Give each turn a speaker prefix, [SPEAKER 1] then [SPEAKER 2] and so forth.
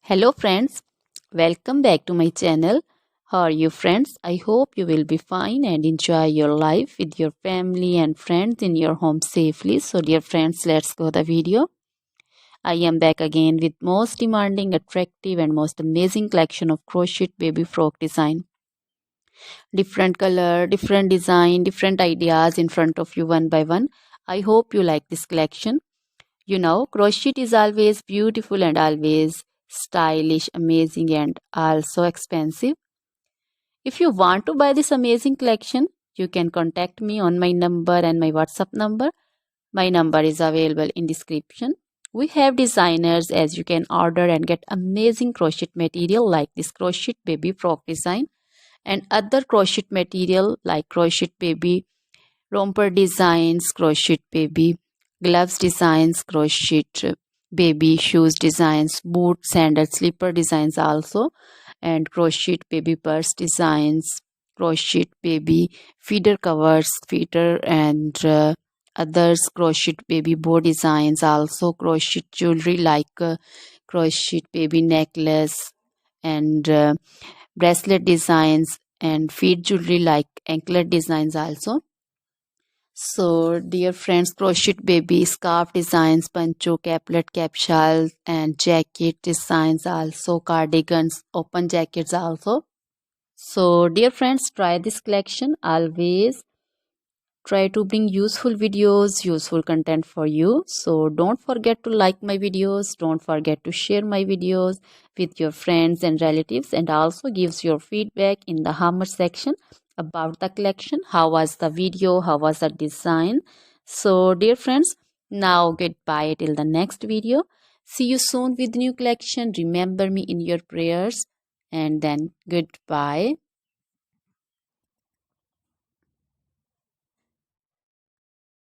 [SPEAKER 1] Hello friends, welcome back to my channel. How are you friends? I hope you will be fine and enjoy your life with your family and friends in your home safely. So dear friends, let's go the video. I am back again with most demanding, attractive and most amazing collection of crochet baby frock design. Different color, different design, different ideas in front of you one by one. I hope you like this collection. You know, crochet is always beautiful and always stylish, amazing, and also expensive. If you want to buy this amazing collection, you can contact me on my number and my WhatsApp number. My number is available in description. We have designers as you can order and get amazing crochet material like this crochet baby frock design and other crochet material like crochet baby romper designs, crochet baby gloves designs, crochet baby shoes designs, boot, sandal, slipper designs also, and crochet baby purse designs, crochet baby feeder covers, feeder and others, crochet baby bow designs also, crochet jewelry like crochet baby necklace and bracelet designs and feet jewelry like anklet designs also. So, dear friends, crochet baby scarf designs, pancho, caplet, capsule, and jacket designs also, cardigans, open jackets also. So, dear friends, try this collection. Always try to bring useful videos, useful content for you. So, don't forget to like my videos. Don't forget to share my videos with your friends and relatives, and also gives your feedback in the comment section about the collection. How was the video? How was the design? So, dear friends, now goodbye till the next video. See you soon with new collection. Remember me in your prayers, and then goodbye.